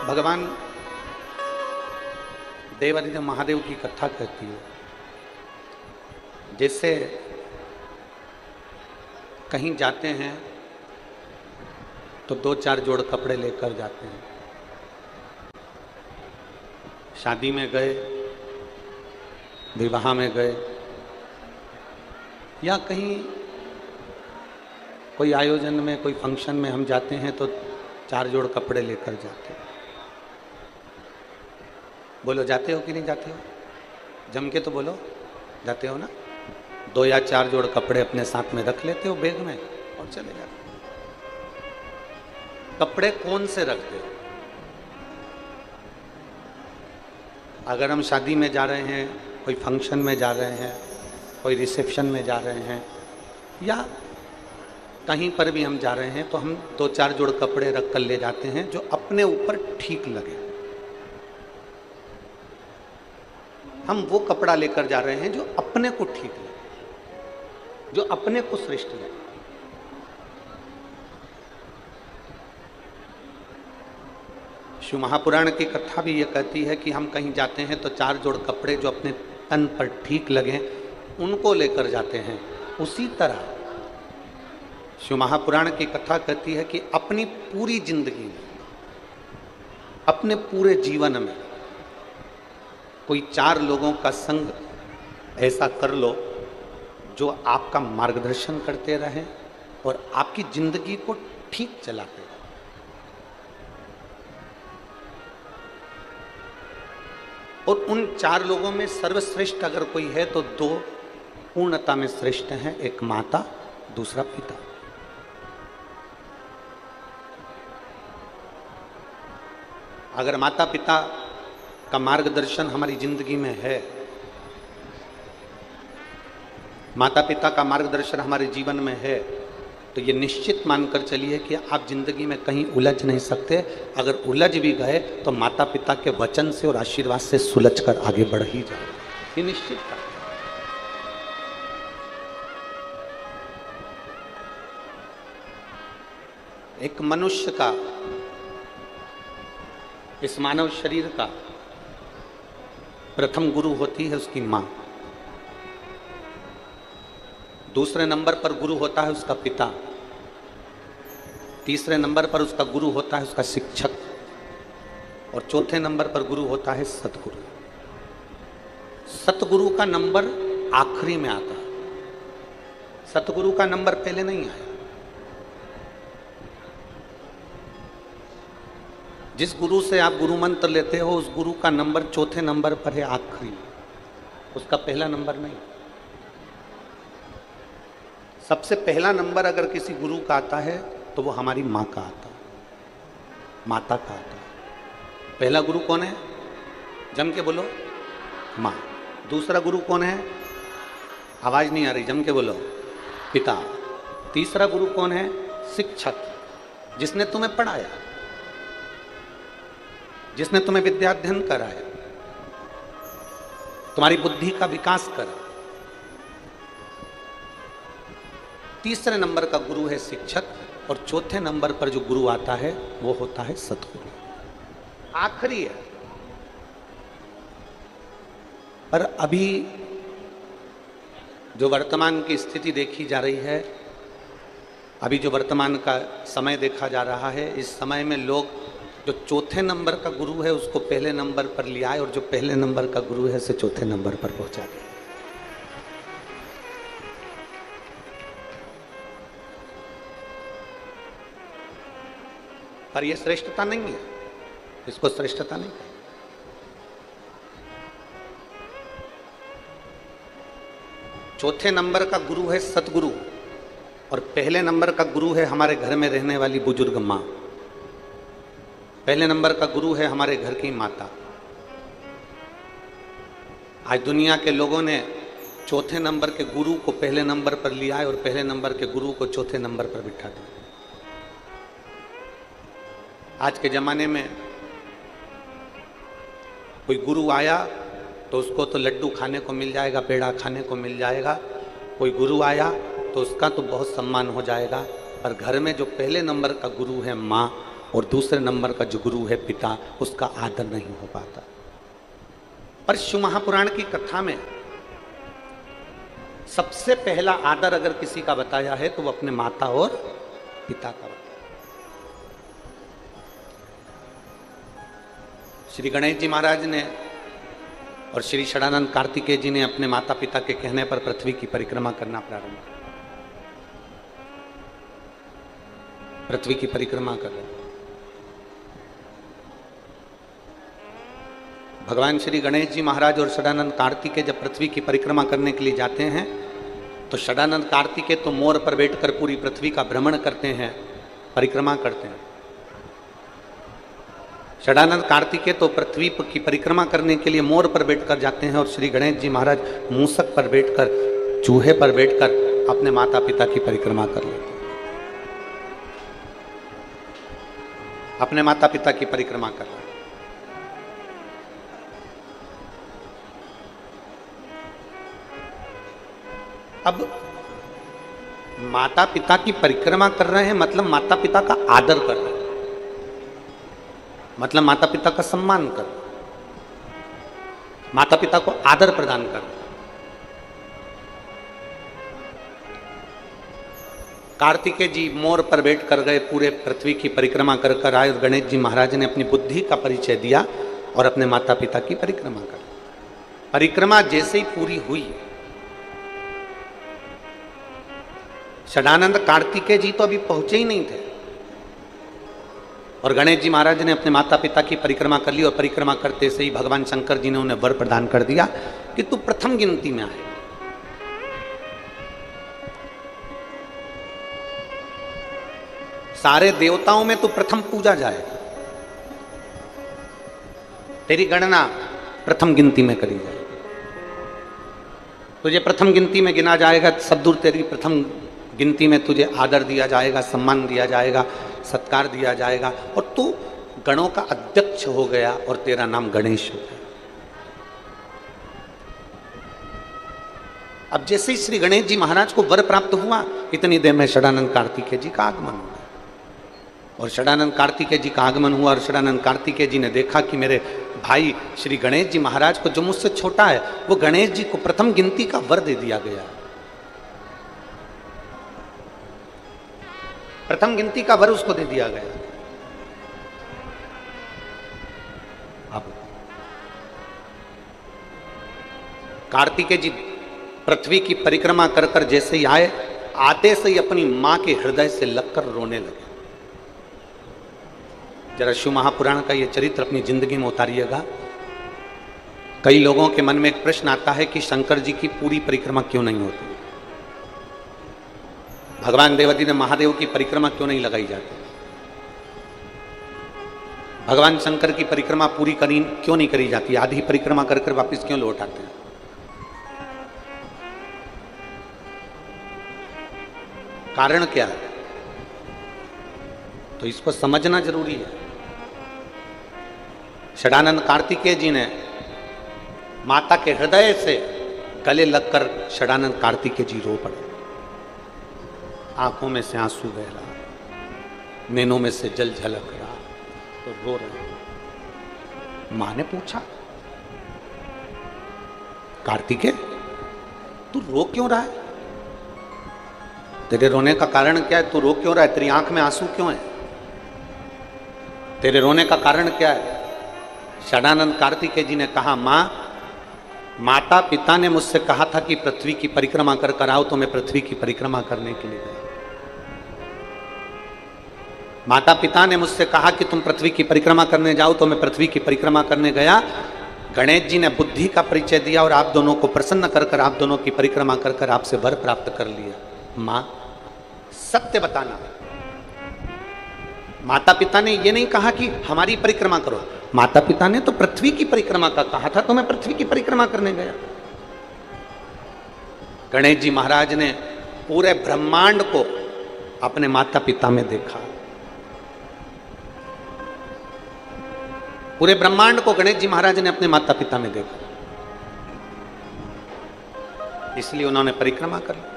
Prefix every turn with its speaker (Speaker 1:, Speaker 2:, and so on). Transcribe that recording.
Speaker 1: भगवान देवादिदेव महादेव की कथा कहती है। जैसे कहीं जाते हैं तो 2-4 जोड़ कपड़े लेकर जाते हैं। शादी में गए, विवाह में गए, या कहीं कोई आयोजन में, कोई फंक्शन में हम जाते हैं तो 4 जोड़ कपड़े लेकर जाते हैं। बोलो, जाते हो कि नहीं जाते हो? जम के तो बोलो, जाते हो ना? 2 या 4 जोड़ कपड़े अपने साथ में रख लेते हो बैग में और चले जाते हो। कपड़े कौन से रखते हो? अगर हम शादी में जा रहे हैं, कोई फंक्शन में जा रहे हैं, कोई रिसेप्शन में जा रहे हैं, या कहीं पर भी हम जा रहे हैं, तो हम 2-4 जोड़ कपड़े रख कर ले जाते हैं जो अपने ऊपर ठीक लगे। हम वो कपड़ा लेकर जा रहे हैं जो अपने को ठीक लगे, जो अपने को श्रेष्ठ लगे। शिव महापुराण की कथा भी ये कहती है कि हम कहीं जाते हैं तो 4 जोड़ कपड़े जो अपने तन पर ठीक लगे उनको लेकर जाते हैं। उसी तरह शिव महापुराण की कथा कहती है कि अपनी पूरी जिंदगी में, अपने पूरे जीवन में कोई 4 लोगों का संग ऐसा कर लो जो आपका मार्गदर्शन करते रहें और आपकी जिंदगी को ठीक चलाते रहें। और उन 4 लोगों में सर्वश्रेष्ठ अगर कोई है तो 2 पूर्णता में श्रेष्ठ हैं, एक माता, दूसरा पिता। अगर माता पिता का मार्गदर्शन हमारी जिंदगी में है, माता पिता का मार्गदर्शन हमारे जीवन में है, तो ये निश्चित मानकर चलिए कि आप जिंदगी में कहीं उलझ नहीं सकते। अगर उलझ भी गए तो माता पिता के वचन से और आशीर्वाद से सुलझ कर आगे बढ़ ही जाए, ये निश्चित है। एक मनुष्य का, इस मानव शरीर का प्रथम गुरु होती है उसकी मां, दूसरे नंबर पर गुरु होता है उसका पिता, तीसरे नंबर पर उसका गुरु होता है उसका शिक्षक, और चौथे नंबर पर गुरु होता है सतगुरु। सतगुरु का नंबर आखिरी में आता है, सतगुरु का नंबर पहले नहीं आया। जिस गुरु से आप गुरु मंत्र लेते हो उस गुरु का नंबर चौथे नंबर पर है, आखिरी, उसका पहला नंबर नहीं। सबसे पहला नंबर अगर किसी गुरु का आता है तो वो हमारी माँ का आता है, माता का आता है। पहला गुरु कौन है? जम के बोलो, माँ। दूसरा गुरु कौन है? आवाज नहीं आ रही, जम के बोलो, पिता। तीसरा गुरु कौन है? शिक्षक, जिसने तुम्हें पढ़ाया, जिसने तुम्हें विद्याध्ययन कराया, तुम्हारी बुद्धि का विकास करा। तीसरे नंबर का गुरु है शिक्षक, और चौथे नंबर पर जो गुरु आता है वो होता है सतगुरु, आखिरी है। पर अभी जो वर्तमान की स्थिति देखी जा रही है, अभी जो वर्तमान का समय देखा जा रहा है, इस समय में लोग जो चौथे नंबर का गुरु है उसको पहले नंबर पर ले आए, और जो पहले नंबर का गुरु है उसे चौथे नंबर पर पहुंचा दिया। पर यह श्रेष्ठता नहीं है, इसको श्रेष्ठता नहीं है। चौथे नंबर का गुरु है सतगुरु, और पहले नंबर का गुरु है हमारे घर में रहने वाली बुजुर्ग माँ। पहले नंबर का गुरु है हमारे घर की माता। आज दुनिया के लोगों ने चौथे नंबर के गुरु को पहले नंबर पर लिया है और पहले नंबर के गुरु को चौथे नंबर पर बिठा दिया। आज के ज़माने में कोई गुरु आया तो उसको तो लड्डू खाने को मिल जाएगा, पेड़ा खाने को मिल जाएगा। कोई गुरु आया तो उसका तो बहुत सम्मान हो जाएगा। पर घर में जो पहले नंबर का गुरु है माँ, और दूसरे नंबर का जो गुरु है पिता, उसका आदर नहीं हो पाता। पर शिव महापुराण की कथा में सबसे पहला आदर अगर किसी का बताया है तो वो अपने माता और पिता का बताया। श्री गणेश जी महाराज ने और श्री षडानंद कार्तिकेय जी ने अपने माता पिता के कहने पर पृथ्वी की परिक्रमा करना प्रारंभ किया। पृथ्वी की परिक्रमा कर रहे। भगवान श्री गणेश जी महाराज और षडानंद कार्तिकेय जब पृथ्वी की परिक्रमा करने के लिए जाते हैं तो षडानंद कार्तिकेय तो मोर पर बैठकर पूरी पृथ्वी का भ्रमण करते हैं, परिक्रमा करते हैं। षडानंद कार्तिकेय तो पृथ्वी की परिक्रमा करने के लिए मोर पर बैठकर जाते हैं और श्री गणेश जी महाराज मूसक पर बैठकर, चूहे पर बैठकर अपने माता पिता की परिक्रमा कर लेते हैं, अपने माता पिता की परिक्रमा कर लेते हैं। अब माता पिता की परिक्रमा कर रहे हैं मतलब माता पिता का आदर कर रहे हैं, मतलब माता पिता का सम्मान कर रहे हैं, माता पिता को आदर प्रदान कर रहे हैं। कार्तिकेय जी मोर पर बैठ कर गए, पूरे पृथ्वी की परिक्रमा कर कर आए और गणेश जी महाराज ने अपनी बुद्धि का परिचय दिया और अपने माता पिता की परिक्रमा कर। परिक्रमा जैसे ही पूरी हुई, षडानंद कार्तिकेय जी तो अभी पहुंचे ही नहीं थे और गणेश जी महाराज ने अपने माता पिता की परिक्रमा कर ली और परिक्रमा करते से ही भगवान शंकर जी ने उन्हें वर प्रदान कर दिया कि तू प्रथम गिनती में आए। सारे देवताओं में तू प्रथम पूजा जाएगा, तेरी गणना प्रथम गिनती में करी जाएगी, तुझे प्रथम गिनती में गिना जाएगा, सब दूर तेरी प्रथम गिनती में तुझे आदर दिया जाएगा, सम्मान दिया जाएगा, सत्कार दिया जाएगा और तू गणों का अध्यक्ष हो गया और तेरा नाम गणेश हो गया। अब जैसे ही श्री गणेश जी महाराज को वर प्राप्त हुआ, इतनी देर में षडानंद कार्तिकेय जी का आगमन हुआ और षडानंद कार्तिकेय जी का आगमन हुआ और षडानंद कार्तिकेय जी ने देखा कि मेरे भाई श्री गणेश जी महाराज को, जो मुझसे छोटा है, वो गणेश जी को प्रथम गिनती का वर दे दिया गया। प्रथम गिनती का वर उसको दे दिया गया। अब कार्तिकेय जी पृथ्वी की परिक्रमा कर कर जैसे ही आए, आते से ही अपनी मां के हृदय से लगकर रोने लगे। जरा शिव महापुराण का ये चरित्र अपनी जिंदगी में उतारिएगा। कई लोगों के मन में एक प्रश्न आता है कि शंकर जी की पूरी परिक्रमा क्यों नहीं होती, भगवान देवादी ने महादेव की परिक्रमा क्यों नहीं लगाई जाती, भगवान शंकर की परिक्रमा पूरी क्यों नहीं करी जाती, आधी परिक्रमा कर कर वापिस क्यों लौट आते हैं। कारण क्या है, तो इसको समझना जरूरी है। षडानंद कार्तिकेय जी ने माता के हृदय से गले लगकर षडानंद कार्तिकेय जी रो पड़े। आंखों में से आंसू बह रहा, नैनों में से जल झलक रहा, तो रो रहे। मां ने पूछा, कार्तिकेय तू रो क्यों रहा है, तेरे रोने का कारण क्या है, तू रो क्यों रहा है, तेरी आंख में आंसू क्यों है, तेरे रोने का कारण क्या है। षडानंद कार्तिकेय जी ने कहा, मां, माता पिता ने मुझसे कहा था कि पृथ्वी की परिक्रमा कर कर आओ, तो मैं पृथ्वी की परिक्रमा करने के लिए गया। माता पिता ने मुझसे कहा कि तुम पृथ्वी की परिक्रमा करने जाओ, तो मैं पृथ्वी की परिक्रमा करने गया। गणेश जी ने बुद्धि का परिचय दिया और आप दोनों को प्रसन्न कर कर, आप दोनों की परिक्रमा कर कर आपसे वर प्राप्त कर लिया। मां, सत्य बताना, माता पिता ने यह नहीं कहा कि हमारी परिक्रमा करो, माता पिता ने तो पृथ्वी की परिक्रमा का कहा था, तो मैं पृथ्वी की परिक्रमा करने गया। गणेश जी महाराज ने पूरे ब्रह्मांड को अपने माता पिता में देखा, पूरे ब्रह्मांड को गणेश जी महाराज ने अपने माता पिता में देखा, इसलिए उन्होंने परिक्रमा कर ली।